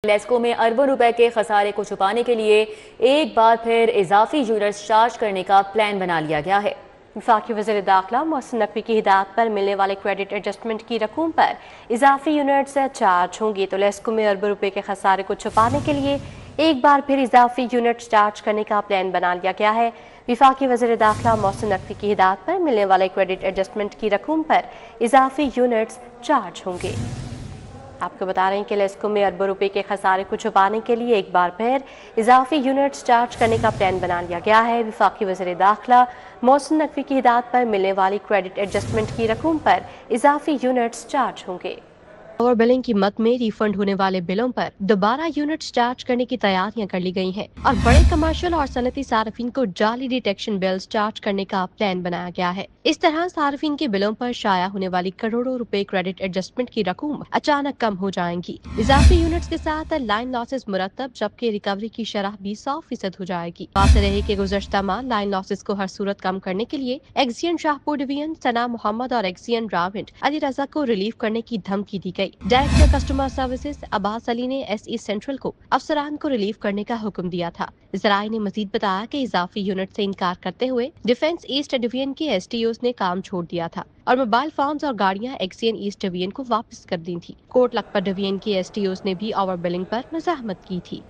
लेस्को में अरबों रुपए के खसारे को छुपाने के लिए एक बार फिर इजाफी यूनिट्स चार्ज करने का प्लान बना लिया गया है। वफाकी वज़ीर दाखिला मोहसिन नकवी की हिदायत पर मिलने वाले क्रेडिट एडजस्टमेंट की रकूम पर इजाफी यूनिट्स चार्ज होंगी। तो लेस्को में अरबों रुपए के खसारे को छुपाने के लिए एक बार फिर इजाफी यूनिट्स चार्ज करने का प्लान बना लिया गया है। वफाकी वज़ीर दाखिला मोहसिन नकवी की हिदायत पर मिलने वाले क्रेडिट एडजस्टमेंट की रकूम पर इजाफी यूनिट्स चार्ज होंगे। आपको बता रहे हैं कि लेस्को में अरबों रुपए के खसारे को छुपाने के लिए एक बार फिर इजाफी यूनिट्स चार्ज करने का प्लान बना लिया गया है। वफाकी वज़ीर दाखिला मोहसिन नकवी की हिदायत पर मिलने वाली क्रेडिट एडजस्टमेंट की रकूम पर इजाफी यूनिट्स चार्ज होंगे। ओवर बिलिंग की मद में रिफंड होने वाले बिलों पर दोबारा यूनिट्स चार्ज करने की तैयारियां कर ली गई हैं और बड़े कमर्शियल और सनती सार्फिन को जाली डिटेक्शन बिल्स चार्ज करने का प्लान बनाया गया है। इस तरह सार्फिन के बिलों पर शाया होने वाली करोड़ों रुपए क्रेडिट एडजस्टमेंट की रकूम अचानक कम हो जाएंगी। इजाफी यूनिट्स के साथ लाइन लॉसेस मुरतब, जबकि रिकवरी की शरह भी 100% हो जाएगी। बात रही कि गुज़श्ता माह लाइन लॉसेस को हर सूरत कम करने के लिए एक्सियन शाहपुर डिवीजन सना मोहम्मद और एक्सियन राविंड अली रजा को रिलीव करने की धमकी दी गई। Director customer services Abbas Ali ने एसई सेंट्रल को अफसरान को रिलीव करने का हुक्म दिया था। ज़राए ने मजीद बताया कि इजाफी यूनिट से इनकार करते हुए डिफेंस ईस्ट डिवीजन के एसटीओस ने काम छोड़ दिया था और मोबाइल फोन्स और गाड़ियां एक्सियन ईस्ट डिवीजन को वापस कर दी थी। कोट लखपत डिवीजन के एसटीओस ने भी ओवर बिलिंग पर मज़ाहमत की थी।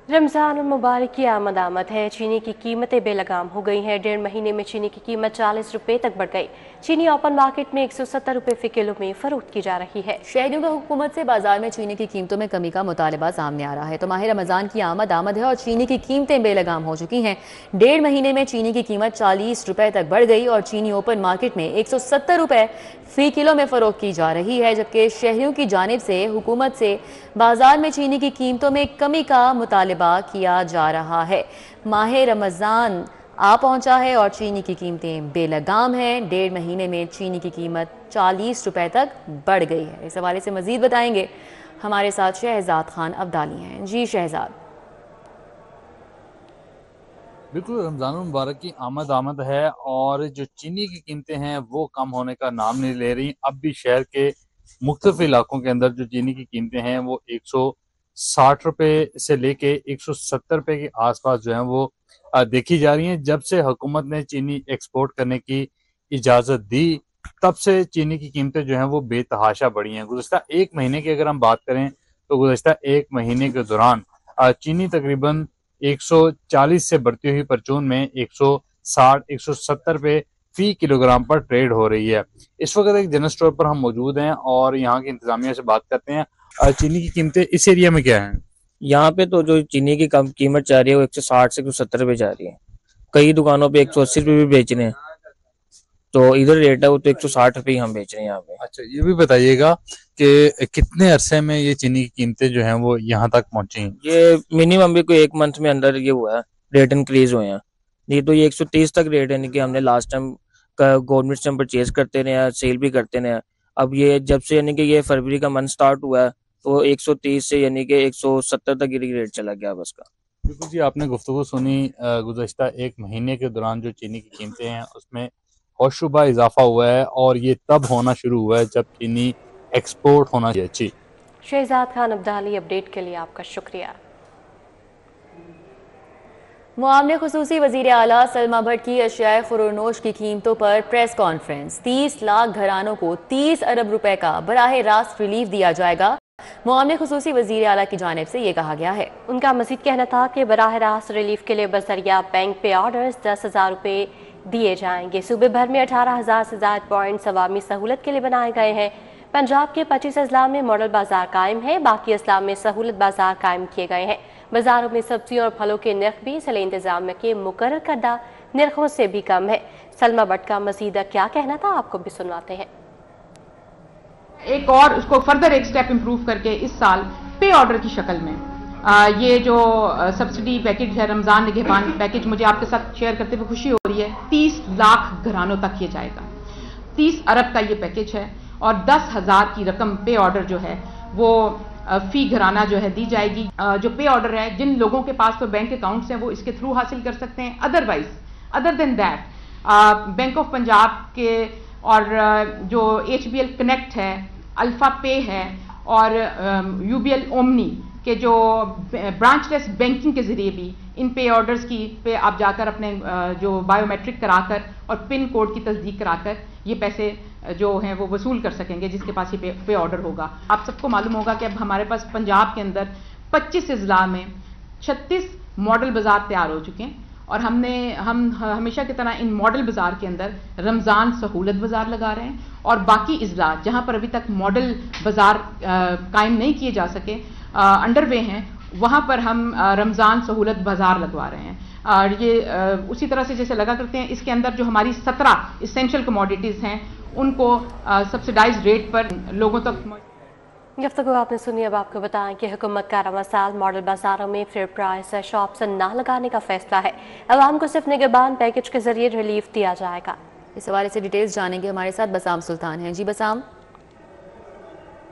रमजान मुबारक की आमद है। चीनी की कीमतें बेलगाम हो गई हैं। 1.5 महीने में चीनी की कीमत 40 रुपए तक बढ़ गई। चीनी ओपन मार्केट में 170 रुपए फी किलो में फरोख्त की जा रही है। शहरियों का हुकूमत से बाजार में चीनी की कीमतों में कमी का मुतालबा सामने आ रहा है। तो माह रमजान की आमद है और चीनी की कीमतें बेलगाम हो चुकी हैं। 1.5 महीने में चीनी की कीमत 40 रुपए तक बढ़ गई और चीनी ओपन मार्केट में 170 रुपए फी किलो में फरोख्त की जा रही है, जबकि शहरियों की जानिब से हुकूमत से बाजार में चीनी की कीमतों में कमी का मुतालबा किया जा रहा है। माह रमजान आ पहुंचा है और चीनी की कीमतें बेलगाम हैं। 1.5 महीने में चीनी की कीमत 40 रुपए तक बढ़ गई है। इस हवाले से मजीद बताएंगे हमारे साथ शहजाद खान अब्दाली हैं। जी शहजाद। बिल्कुल, रमज़ान मुबारक की आमद है और जो चीनी की कीमतें हैं वो कम होने का नाम नहीं ले रही। अब भी शहर के मुख्तलिफ इलाकों के अंदर जो चीनी की कीमतें हैं वो 160 रुपए से लेके 170 रुपए के आसपास जो है वो देखी जा रही हैं। जब से हुकूमत ने चीनी एक्सपोर्ट करने की इजाज़त दी तब से चीनी की कीमतें जो हैं वो बेतहाशा बढ़ी हैं। गुज़श्ता एक महीने की अगर हम बात करें तो गुज़श्ता एक महीने के दौरान चीनी तकरीबन 140 से बढ़ती हुई परचून में 160-170 रुपए फी किलोग्राम पर ट्रेड हो रही है। इस वक्त एक जनरल स्टोर पर हम मौजूद हैं और यहाँ की इंतजामिया से बात करते हैं। चीनी की कीमतें इस एरिया में क्या हैं? यहाँ पे तो जो चीनी की कीमत जा रही है वो 160 से 170 रुपए जा रही है। कई दुकानों पे 180 रुपए भी बेच रहे हैं, तो इधर रेट है वो तो 160 रुपए ही हम बेच रहे हैं यहाँ पे। अच्छा, ये भी बताइएगा कि कितने अरसे में ये चीनी की कीमतें जो हैं वो यहाँ तक पहुंची हैं? ये मिनिमम भी कोई 1 मंथ में अंदर ये हुआ है, रेट इंक्रीज हुए हैं। नहीं तो ये 130 तक रेट है कि हमने लास्ट टाइम गवर्नमेंट से हम परचेज करते रहे हैं, सेल भी करते रहे हैं। अब ये जब से यानी कि ये फरवरी का मंथ स्टार्ट हुआ है तो 130 से यानी कि 170 तक ये रेट चला गया बस का। बिल्कुल जी, आपने गुफ्तगू सुनी। गुज़श्ता एक महीने के दौरान जो चीनी की कीमतें हैं उसमें होशरुबा इजाफा हुआ है और ये तब होना शुरू हुआ है जब चीनी एक्सपोर्ट होना चाहिए। अच्छी शहजाद खान अब्दाली, अपडेट के लिए आपका शुक्रिया। मुआवने खुसूसी वज़ीर आला सलमा भट्ट की अशियाए खुरोनोश की कीमतों पर प्रेस कॉन्फ्रेंस। 30 लाख घरानों को 30 अरब रुपए का बराह रास्त रिलीफ दिया जाएगा। मुआवने खुसूसी वज़ीर आला की जानिब से ये कहा गया है। उनका मजीद कहना था कि बराह रास्त रिलीफ के लिए बजरिया बैंक पे ऑर्डर्स 10,000 रुपए दिए जाएंगे। सूबे भर में 18,000 से ज़ायद पॉइंट्स अवामी सहूलत के लिए बनाए गए हैं। पंजाब के 25 अजला में मॉडल बाजार कायम है, बाकी अजला में सहूलत बाजार कायम किए गए हैं। बाजारों में सब्जियों और फलों के नर्ख भी जिले इंतजामिया के मुकर्रर करदा नर्खों से भी कम है। सलमा भट्ट का मजीद क्या कहना था आपको भी सुनवाते हैं। एक और उसको फर्दर एक स्टेप इंप्रूव करके इस साल पे ऑर्डर की शक्ल में ये जो सब्सिडी पैकेज है, रमजान निगहबान पैकेज, मुझे आपके साथ शेयर करते हुए खुशी हो रही है। 30 लाख घरानों तक ये जाएगा। 30 अरब का ये पैकेज है और 10,000 की रकम पे ऑर्डर जो है वो फी घराना जो है दी जाएगी। जो पे ऑर्डर है, जिन लोगों के पास तो बैंक अकाउंट्स हैं वो इसके थ्रू हासिल कर सकते हैं। Otherwise other than that bank of Punjab के और जो HBL कनेक्ट है, अल्फा पे है और यूबीएल ओमनी के जो ब्रांचलेस बैंकिंग के ज़रिए भी इन पे ऑर्डर्स की पे आप जाकर अपने जो बायोमेट्रिक कराकर और पिन कोड की तस्दीक कराकर ये पैसे जो हैं वो वसूल कर सकेंगे जिसके पास ये पे ऑर्डर होगा। आप सबको मालूम होगा कि अब हमारे पास पंजाब के अंदर 25 अजला में 36 मॉडल बाज़ार तैयार हो चुके हैं और हम हमेशा की तरह इन मॉडल बाज़ार के अंदर रमज़ान सहूलत बाज़ार लगा रहे हैं और बाकी अजला जहाँ पर अभी तक मॉडल बाज़ार कायम नहीं किए जा सके अंडरवे हैं वहाँ पर हम रमज़ान सहूलत बाज़ार लगवा रहे हैं। और ये उसी तरह से जैसे लगा करते हैं इसके अंदर जो हमारी 17 इसेंशियल कमोडिटीज़ हैं उनको सब्सिडाइज रेट पर लोगों तक गुफ्तगू आपने सुनी। अब आपको बताएं कि हुकूमत का रवां साल मॉडल बाजारों में फेयर प्राइस शॉप्स ना लगाने का फैसला है। अवाम को सिर्फ निगहबान पैकेज के जरिए रिलीफ दिया जाएगा। इस हवाले से डिटेल्स जानेंगे, हमारे साथ बसाम सुल्तान हैं। जी बसाम।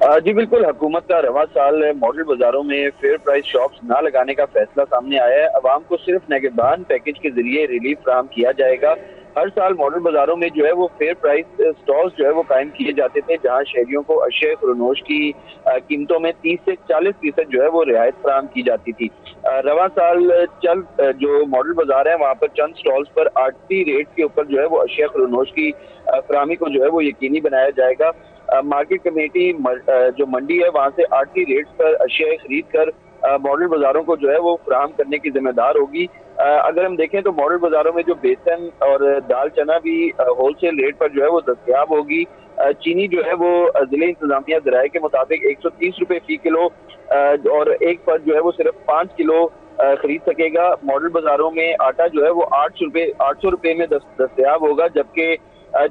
जी बिल्कुल, हुकूमत का रवां साल मॉडल बाजारों में फेयर प्राइस शॉप्स ना लगाने का फैसला सामने आया है। अवाम को सिर्फ निगहबान पैकेज के जरिए रिलीफ फराहम किया जाएगा। हर साल मॉडल बाजारों में जो है वो फेयर प्राइस स्टॉल्स जो है वो कायम किए जाते थे जहां शहरियों को अशिया खुरनोश की कीमतों में 30 से 40% जो है वो रियायत फराहम की जाती थी। रवां साल जो मॉडल बाजार है वहां पर चंद स्टॉल्स पर आरटी रेट के ऊपर जो है वो अशिया खुरनोश की फराहमी को जो है वो यकीनी बनाया जाएगा। मार्केट कमेटी जो मंडी है वहां से आरटी रेट्स पर अशिया खरीद कर मॉडल बाजारों को जो है वो फराहम करने की जिम्मेदार होगी। अगर हम देखें तो मॉडल बाजारों में जो बेसन और दाल चना भी होलसेल रेट पर जो है वो दस्तयाब होगी। चीनी जो है वो जिले इंतजामिया जराये के मुताबिक 130 रुपए फी किलो और एक पर जो है वो सिर्फ 5 किलो खरीद सकेगा। मॉडल बाजारों में आटा जो है वो 800 रुपए में दस्तयाब होगा, जबकि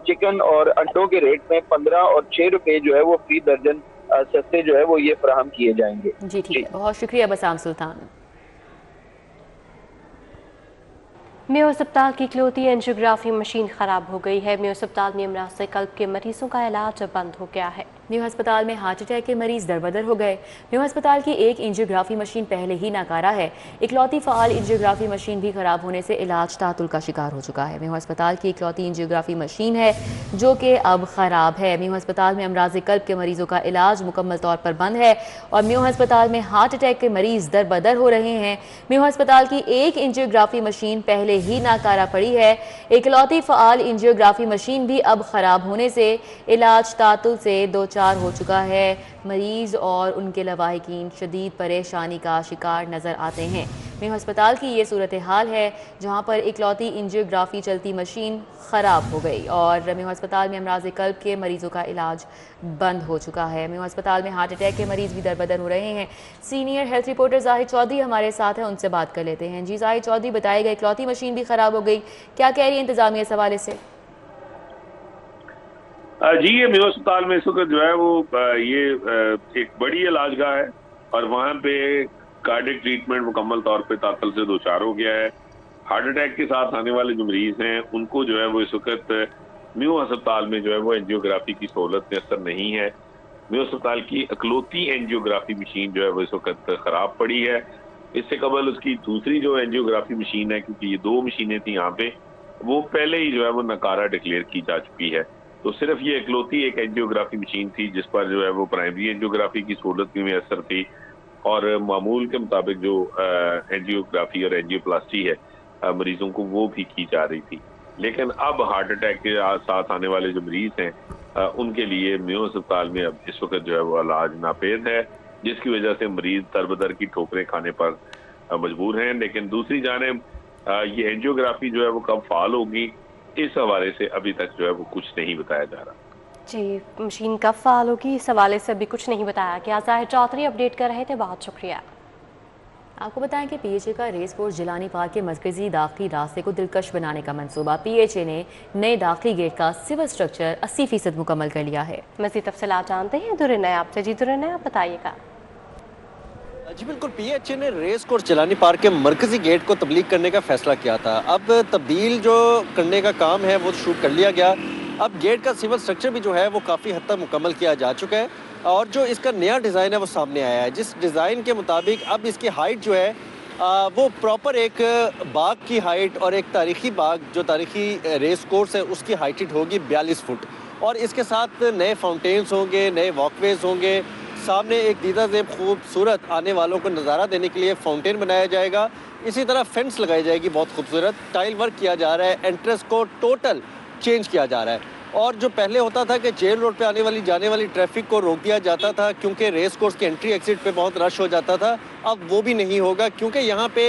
चिकन और अंडों के रेट में 15 और 6 रुपए जो है वो फी दर्जन सस्ते जो है वो ये फराहम किए जाएंगे। जी ठीक है, बहुत शुक्रिया बसाम सुल्तान। मेयो अस्पताल की इकलौती एंजियोग्राफी मशीन खराब हो गई है। मेयो अस्पताल में अमराज से कल्ब के मरीजों का इलाज बंद हो गया है। मेयो अस्पताल में हार्ट अटैक के मरीज दरबदर हो गए। मेयो अस्पताल की एक एंजियोग्राफी मशीन पहले ही नाकारा है। इकलौती फ़ाल एंजियोग्राफी मशीन भी खराब होने से इलाज तातुल का शिकार हो चुका है। मेयो अस्पताल की इकलौती एंजियोग्राफी मशीन है जो कि अब ख़राब है। मेयो अस्पताल में अमराज कल्ब के मरीजों का इलाज मुकम्मल तौर पर बंद है और मेयो अस्पताल में हार्ट अटैक के मरीज दरबदर हो रहे हैं। मेयो अस्पताल की एक एंजियोग्राफी मशीन पहले ही नाकारा पड़ी है। इकलौती फ़ाल एंजियोग्राफी मशीन भी अब ख़राब होने से इलाज तातुल से दो चार हो चुका है। मरीज और उनके लवाहिकीन शदीद परेशानी का शिकार नजर आते हैं। मेयो अस्पताल की ये सूरत हाल है जहां पर इकलौती एंजियोग्राफी चलती मशीन ख़राब हो गई और मेयो अस्पताल में अमराज कल्ब के मरीजों का इलाज बंद हो चुका है। मेयो अस्पताल में हार्ट अटैक के मरीज भी दरबदर हो रहे हैं। Senior health reporter Zahid Chaudhry हमारे साथ हैं, उनसे बात कर लेते हैं। जी जाहिद चौधरी, बताइएगा इकलौती मशीन भी ख़राब हो गई, क्या कह रही है इंतजामिया इस हवाले से? जी, ये मेयो अस्पताल में इस वक्त जो है वो ये एक बड़ी इलाजगाह है और वहाँ पे कार्डिक ट्रीटमेंट मुकम्मल तौर पे तातल से दो चार हो गया है। हार्ट अटैक के साथ आने वाले जो मरीज हैं उनको जो है वो इस वक्त मेयो अस्पताल में जो है वो एंजियोग्राफी की सहूलत मैसर नहीं है। मेयो अस्पताल की इकलौती एंजियोग्राफी मशीन जो है वो इस वक्त खराब पड़ी है। इससे कबल उसकी दूसरी जो एंजियोग्राफी मशीन है, क्योंकि ये दो मशीनें थी यहाँ पे, वो पहले ही जो है वो नकारा डिक्लेयर की जा चुकी है। तो सिर्फ ये इकलौती एक एंजियोग्राफी मशीन थी जिस पर जो है वो प्राइमरी एंजियोग्राफी की सहूलत भी मैसर थी और मामूल के मुताबिक जो एंजियोग्राफी और एंजियोप्लास्टी है मरीजों को वो भी की जा रही थी। लेकिन अब हार्ट अटैक के साथ आने वाले जो मरीज हैं उनके लिए मेयो अस्पताल में अब इस वक्त जो है वो इलाज नापेद है, जिसकी वजह से मरीज दरबदर की ठोकरें खाने पर मजबूर हैं। लेकिन दूसरी जानिब ये एंजियोग्राफी जो है वो कब फाल होगी, इस हवाले से अभी तक जो है वो कुछ नहीं बताया जा रहा। जी, मशीन कब फाल होगी इस हवाले से अभी कुछ नहीं बताया गया। जाहिद चौधरी अपडेट कर रहे थे, बहुत शुक्रिया। आपको बताएं कि पीएचए का रेस कोर्स जिलानी पार्क के मरकजी दाखिली रास्ते को दिलकश बनाने का मंसूबा। पीएचए ने नए दाखिली गेट का सिविल स्ट्रक्चर 80% मुकम्मल कर लिया है। मज़ीद तफसीलात जानते हैं दुर्रे आपसे। जी दुर्रे, आप बताइएगा। जी बिल्कुल, पीएचए ने रेस कोर्स जिलानी पार्क के मरकजी गेट को तब्दील करने का फैसला किया था। अब तब्दील जो करने का काम है वो शुरू कर लिया गया। अब गेट का सिविल स्ट्रक्चर भी जो है वो काफ़ी हद तक मुकम्मल किया जा चुका है और जो इसका नया डिज़ाइन है वो सामने आया है, जिस डिज़ाइन के मुताबिक अब इसकी हाइट जो है वो प्रॉपर एक बाग की हाइट और एक तारीखी बाग जो तारीखी रेस कोर्स है उसकी हाइट होगी 42 फुट और इसके साथ नए फाउंटेन्स होंगे, नए वॉकवेज होंगे, सामने एक दीदा ज़ेब खूबसूरत आने वालों को नज़ारा देने के लिए फाउंटेन बनाया जाएगा। इसी तरह फेंस लगाई जाएगी बहुत खूबसूरत, टाइल वर्क किया जा रहा है, एंट्रेंस को टोटल चेंज किया जा रहा है। और जो पहले होता था कि जेल रोड पे आने वाली जाने वाली ट्रैफिक को रोक दिया जाता था क्योंकि रेस कोर्स के एंट्री एग्जिट पे बहुत रश हो जाता था, अब वो भी नहीं होगा क्योंकि यहाँ पे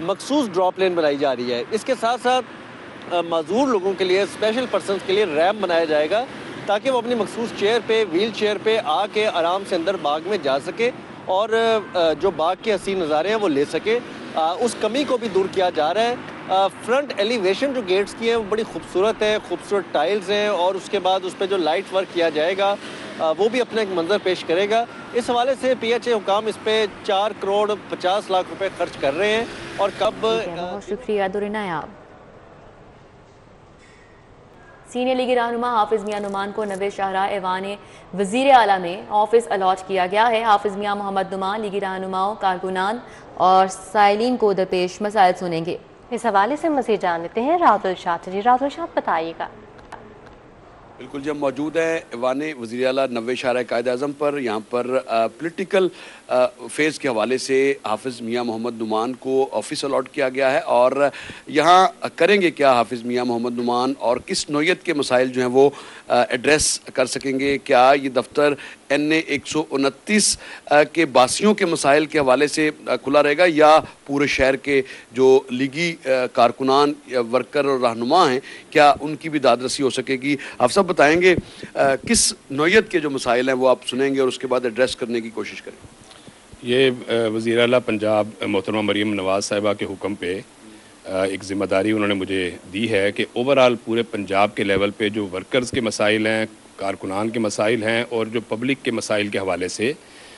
मखसूस ड्रॉप लेन बनाई जा रही है। इसके साथ साथ माजूर लोगों के लिए, स्पेशल पर्सनस के लिए रैम्प बनाया जाएगा ताकि वो अपनी मखसूस चेयर पे, व्हील चेयर पे आके आराम से अंदर बाग में जा सके और जो बाग के हसीन नज़ारे हैं वो ले सके। उस कमी को भी दूर किया जा रहा है। फ्रंट एलिवेशन जो गेट्स की है वो बड़ी खूबसूरत है, खूबसूरत टाइल्स हैं और उसके बाद उस पर जो लाइट वर्क किया जाएगा वो भी अपना एक मंजर पेश करेगा। इस हवाले से PHA हुकाम इस पे 4 करोड़ 50 लाख रुपए खर्च कर रहे हैं। और कब बहुत शुक्रिया दुरिनायाब। सीनियर लीगी रहनुमा हाफिज मियां नुमान को नवे शाहरा ऐवान वजीर आला में ऑफिस अलॉट किया गया है। हाफिज मियां मोहम्मद नुमान लीगी रहनुमाओं, कारकुनान और साइलिन को दरपेश मसाइल सुनेंगे। इस हवाले से मज़ीद जान लेते हैं राहुल शाह जी। राहुल शाह, बताइएगा। बिल्कुल, जब मौजूद है ऐवान वज़ीर आला नवे शाहरा कायद आज़म पर, यहाँ पर पॉलिटिकल फेज़ के हवाले से हाफिज़ मियां मोहम्मद नुमान को ऑफिस अलॉट किया गया है। और यहाँ करेंगे क्या हाफिज़ मियां मोहम्मद नुमान और किस नौयत के मसाइल जो हैं वो एड्रेस कर सकेंगे? क्या ये दफ्तर NA 129 के बासियों के मसाइल के हवाले से खुला रहेगा या पूरे शहर के जो लीगी कारकुनान, वर्कर और रहनुमा हैं, क्या उनकी भी दादरसी हो सकेगी? आप सब बताएंगे किस नौयत के जो मसाइल हैं वो आप सुनेंगे और उसके बाद एड्रेस करने की कोशिश करेंगे। ये वज़ीर आला पंजाब मोहतरमा मरीम नवाज़ साहिबा के हुक्म पे एक ज़िम्मेदारी उन्होंने मुझे दी है कि ओवरऑल पूरे पंजाब के लेवल पे जो वर्कर्स के मसाइल हैं, कारकुनान के मसाइल हैं और जो पब्लिक के मसाइल के हवाले से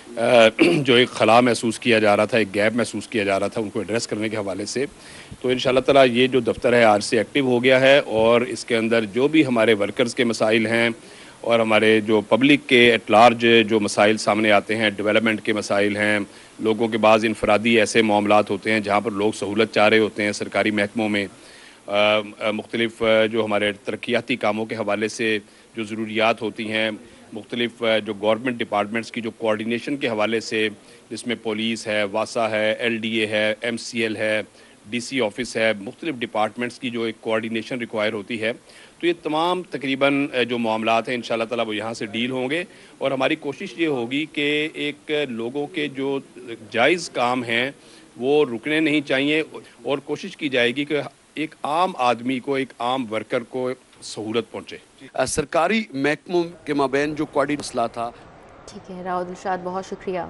जो एक खला महसूस किया जा रहा था, एक गैप महसूस किया जा रहा था, उनको एड्रेस करने के हवाले से, तो इंशाअल्लाह ताला ये जो दफ्तर है आज से एक्टिव हो गया है। और इसके अंदर जो भी हमारे वर्कर्स के मसाइल हैं और हमारे जो पब्लिक के एट लार्ज जो मसाइल सामने आते हैं, डेवलपमेंट के मसाइल हैं, लोगों के बाज़ इनफरादी ऐसे मामलात होते हैं जहाँ पर लोग सहूलत चाह रहे होते हैं सरकारी महकमों में, मुख्तलिफ जो हमारे तरक्याती कामों के हवाले से जो ज़रूरियात होती हैं, मुख्तलिफ जो गवर्नमेंट डिपार्टमेंट्स की जो कोऑर्डिनेशन के हवाले से, जिसमें पुलिस है, वासा है, LDA है, MCL है, DC ऑफिस है, मुख्तलिफ डिपार्टमेंट्स की जो एक कोऑर्डिनेशन रिक्वायर होती है, तो ये तमाम तकरीबन जो मामलात हैं इंशाअल्लाह ताला वो यहाँ से डील होंगे। और हमारी कोशिश ये होगी कि एक लोगों के जो जायज़ काम हैं वो रुकने नहीं चाहिए और कोशिश की जाएगी कि एक आम आदमी को, एक आम वर्कर को सहूलत पहुँचे। सरकारी महकमों के माबैन जो कोऑर्डिनेशन मसला था। ठीक है राहुल शाह, बहुत शुक्रिया।